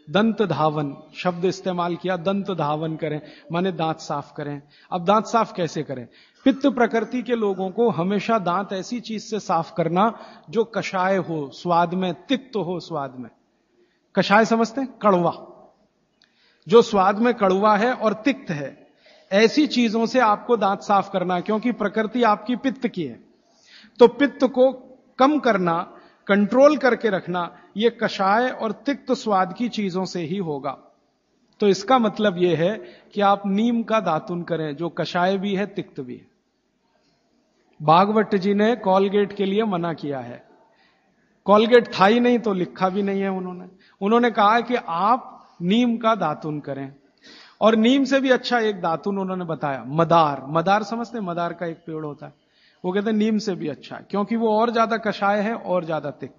दंत धावन शब्द इस्तेमाल किया, दंत धावन करें माने दांत साफ करें। अब दांत साफ कैसे करें? पित्त प्रकृति के लोगों को हमेशा दांत ऐसी चीज से साफ करना जो कषाय हो, स्वाद में तिक्त हो, स्वाद में। कषाय समझते हैं? कड़वा, जो स्वाद में कड़वा है और तिक्त है, ऐसी चीजों से आपको दांत साफ करना, क्योंकि प्रकृति आपकी पित्त की है। तो पित्त को कम करना, कंट्रोल करके रखना, यह कषाय और तिक्त स्वाद की चीजों से ही होगा। तो इसका मतलब यह है कि आप नीम का दातुन करें, जो कषाय भी है तिक्त भी है। भागवत जी ने कॉलगेट के लिए मना किया है। कॉलगेट था ही नहीं तो लिखा भी नहीं है उन्होंने कहा कि आप नीम का दातुन करें। और नीम से भी अच्छा एक दातुन उन्होंने बताया, मदार। मदार समझते हैं? मदार का एक पेड़ होता है, वो कहते हैं नीम से भी अच्छा है, क्योंकि वो और ज्यादा कषाय है और ज्यादा तिक्त।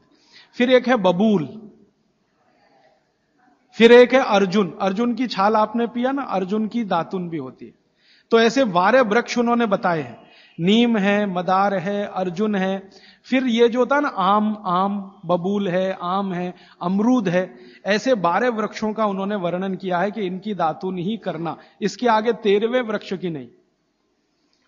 फिर एक है बबूल, फिर एक है अर्जुन। अर्जुन की छाल आपने पिया ना, अर्जुन की दातुन भी होती है। तो ऐसे 12 वृक्ष उन्होंने बताए हैं, नीम है, मदार है, अर्जुन है, फिर ये जो होता है ना आम, बबूल है, आम है, अमरूद है, ऐसे 12 वृक्षों का उन्होंने वर्णन किया है कि इनकी दातुन ही करना, इसके आगे 13वें वृक्ष की नहीं।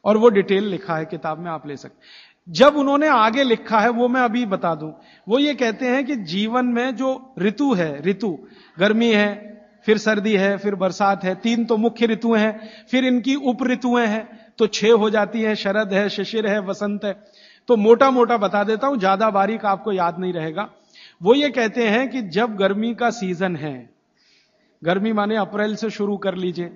और वो डिटेल लिखा है किताब में, आप ले सकते। जब उन्होंने आगे लिखा है वो मैं अभी बता दूं। वो ये कहते हैं कि जीवन में जो ऋतु है, ऋतु गर्मी है, फिर सर्दी है, फिर बरसात है, 3 तो मुख्य ऋतुएं हैं, फिर इनकी उप ऋतुएं हैं, तो 6 हो जाती हैं, शरद है, शिशिर है, वसंत है। तो मोटा मोटा बता देता हूं, ज्यादा बारीक आपको याद नहीं रहेगा। वो ये कहते हैं कि जब गर्मी का सीजन है, गर्मी माने अप्रैल से शुरू कर लीजिए,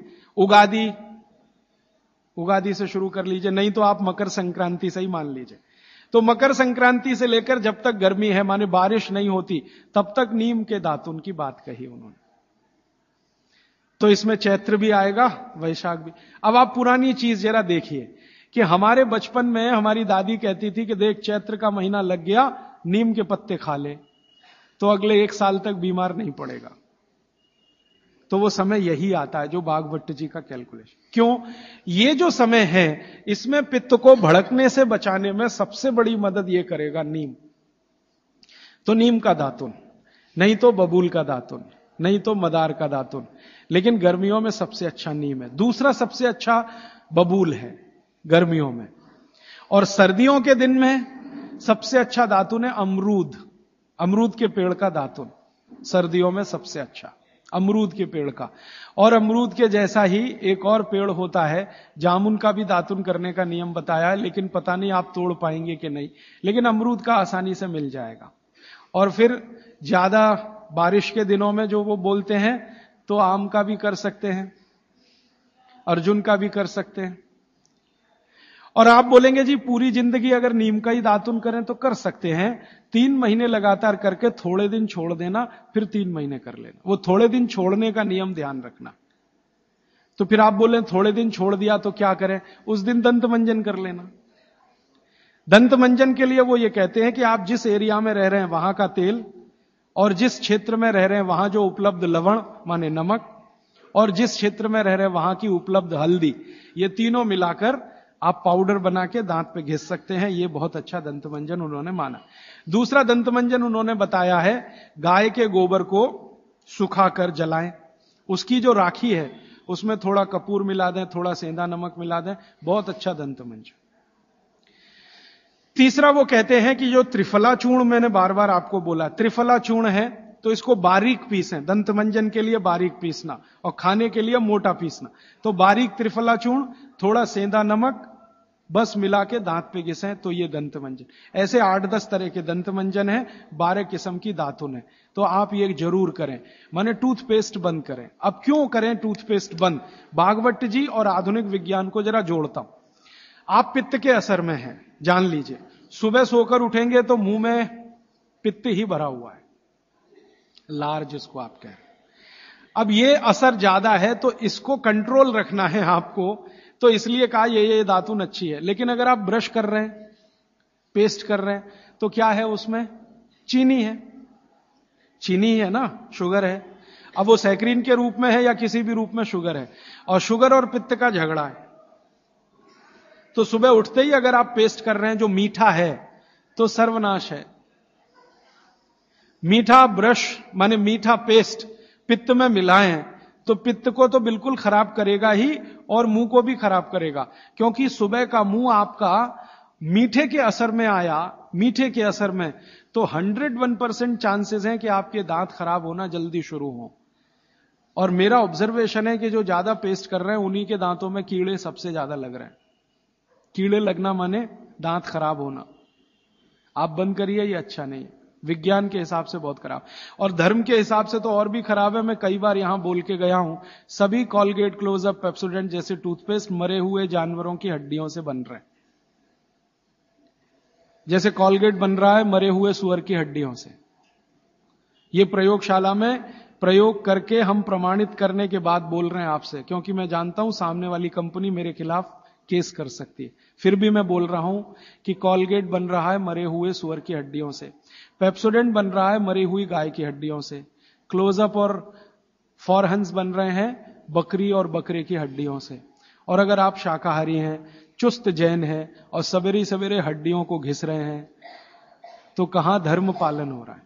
उगादी से शुरू कर लीजिए, नहीं तो आप मकर संक्रांति से ही मान लीजिए। तो मकर संक्रांति से लेकर जब तक गर्मी है माने बारिश नहीं होती, तब तक नीम के दातुन की बात कही उन्होंने। तो इसमें चैत्र भी आएगा, वैशाख भी। अब आप पुरानी चीज जरा देखिए कि हमारे बचपन में हमारी दादी कहती थी कि देख चैत्र का महीना लग गया, नीम के पत्ते खा ले तो अगले 1 साल तक बीमार नहीं पड़ेगा। तो वो समय यही आता है जो भागवत जी का कैलकुलेशन। क्यों? ये जो समय है इसमें पित्त को भड़कने से बचाने में सबसे बड़ी मदद ये करेगा नीम। तो नीम का दातुन, नहीं तो बबूल का दातुन, नहीं तो मदार का दातुन, लेकिन गर्मियों में सबसे अच्छा नीम है। दूसरा सबसे अच्छा बबूल है गर्मियों में। और सर्दियों के दिन में सबसे अच्छा दातुन है अमरूद। अमरूद के पेड़ का दातुन सर्दियों में सबसे अच्छा, अमरूद के पेड़ का। और अमरूद के जैसा ही एक और पेड़ होता है, जामुन का भी दातुन करने का नियम बताया है, लेकिन पता नहीं आप तोड़ पाएंगे कि नहीं, लेकिन अमरूद का आसानी से मिल जाएगा। और फिर ज्यादा बारिश के दिनों में जो वो बोलते हैं, तो आम का भी कर सकते हैं, अर्जुन का भी कर सकते हैं। और आप बोलेंगे जी पूरी जिंदगी अगर नीम का ही दातुन करें तो कर सकते हैं। 3 महीने लगातार करके थोड़े दिन छोड़ देना, फिर 3 महीने कर लेना। वो थोड़े दिन छोड़ने का नियम ध्यान रखना। तो फिर आप बोले थोड़े दिन छोड़ दिया तो क्या करें? उस दिन दंत मंजन कर लेना। दंत मंजन के लिए वो ये कहते हैं कि आप जिस एरिया में रह रहे हैं वहां का तेल, और जिस क्षेत्र में रह रहे हैं वहां जो उपलब्ध लवण माने नमक, और जिस क्षेत्र में रह रहे हैं वहां की उपलब्ध हल्दी, ये तीनों मिलाकर आप पाउडर बना के दांत पे घिस सकते हैं। ये बहुत अच्छा दंतमंजन उन्होंने माना। दूसरा दंतमंजन उन्होंने बताया है गाय के गोबर को सुखाकर जलाएं, उसकी जो राखी है उसमें थोड़ा कपूर मिला दें, थोड़ा सेंधा नमक मिला दें, बहुत अच्छा दंतमंजन। तीसरा वो कहते हैं कि जो त्रिफला चूर्ण मैंने बार बार आपको बोला, त्रिफला चूर्ण है तो इसको बारीक पीसें, दंतमंजन के लिए बारीक पीसना और खाने के लिए मोटा पीसना। तो बारीक त्रिफला चूर्ण, थोड़ा सेंधा नमक, बस मिला के दांत पे घिसें तो ये दंतमंजन। ऐसे 8-10 तरह के दंतमंजन है, 12 किस्म की दातुन है। तो आप ये जरूर करें, माने टूथपेस्ट बंद करें। अब क्यों करें टूथपेस्ट बंद? भागवत जी और आधुनिक विज्ञान को जरा जोड़ता हूं। आप पित्त के असर में हैं, जान लीजिए। सुबह सोकर उठेंगे तो मुंह में पित्त ही भरा हुआ है, लार जिसको आप कह रहे हैं। अब ये असर ज्यादा है तो इसको कंट्रोल रखना है आपको, तो इसलिए कहा ये दातुन अच्छी है। लेकिन अगर आप ब्रश कर रहे हैं, पेस्ट कर रहे हैं, तो क्या है उसमें? चीनी है, चीनी है ना, शुगर है। अब वो सैकरीन के रूप में है या किसी भी रूप में शुगर है, और शुगर और पित्त का झगड़ा है। तो सुबह उठते ही अगर आप पेस्ट कर रहे हैं जो मीठा है तो सर्वनाश है। मीठा ब्रश माने मीठा पेस्ट पित्त में मिलाएं तो पित्त को तो बिल्कुल खराब करेगा ही और मुंह को भी खराब करेगा, क्योंकि सुबह का मुंह आपका मीठे के असर में आया, मीठे के असर में, तो 101% चांसेस हैं कि आपके दांत खराब होना जल्दी शुरू हो। और मेरा ऑब्जर्वेशन है कि जो ज्यादा पेस्ट कर रहे हैं उन्हीं के दांतों में कीड़े सबसे ज्यादा लग रहे हैं। कीड़े लगना माने दांत खराब होना। आप बंद करिए, ये अच्छा नहीं, विज्ञान के हिसाब से बहुत खराब, और धर्म के हिसाब से तो और भी खराब है। मैं कई बार यहां बोल के गया हूं, सभी कॉलगेट, क्लोजअप, पेप्सोडेंट जैसे टूथपेस्ट मरे हुए जानवरों की हड्डियों से बन रहे हैं। जैसे कॉलगेट बन रहा है मरे हुए सुअर की हड्डियों से। ये प्रयोगशाला में प्रयोग करके हम प्रमाणित करने के बाद बोल रहे हैं आपसे, क्योंकि मैं जानता हूं सामने वाली कंपनी मेरे खिलाफ केस कर सकती है। फिर भी मैं बोल रहा हूं कि कॉलगेट बन रहा है मरे हुए सुअर की हड्डियों से, पेप्सोडेंट बन रहा है मरी हुई गाय की हड्डियों से, क्लोजअप और फॉरहंस बन रहे हैं बकरी और बकरे की हड्डियों से। और अगर आप शाकाहारी हैं, चुस्त जैन हैं और सवेरे सवेरे हड्डियों को घिस रहे हैं, तो कहां धर्म पालन हो रहा है।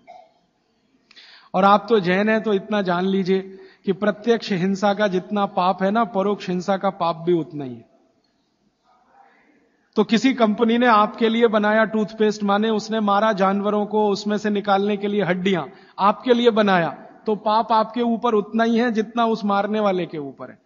और आप तो जैन हैं तो इतना जान लीजिए कि प्रत्यक्ष हिंसा का जितना पाप है ना, परोक्ष हिंसा का पाप भी उतना ही है। तो किसी कंपनी ने आपके लिए बनाया टूथपेस्ट, माने उसने मारा जानवरों को, उसमें से निकालने के लिए हड्डियां आपके लिए बनाया, तो पाप आपके ऊपर उतना ही है जितना उस मारने वाले के ऊपर है।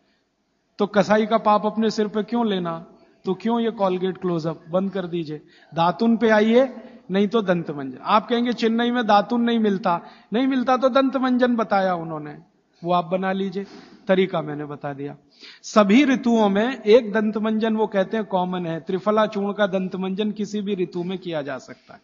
तो कसाई का पाप अपने सिर पे क्यों लेना? तो क्यों ये कॉलगेट, क्लोजअप बंद कर दीजिए। दातुन पे आइए, नहीं तो दंत मंजन। आप कहेंगे चेन्नई में दातुन नहीं मिलता, नहीं मिलता तो दंत मंजन बताया उन्होंने, वो आप बना लीजिए। तरीका मैंने बता दिया। सभी ऋतुओं में एक दंत मंजन वो कहते हैं कॉमन है। त्रिफला चूर्ण का दंत मंजन किसी भी ऋतु में किया जा सकता है।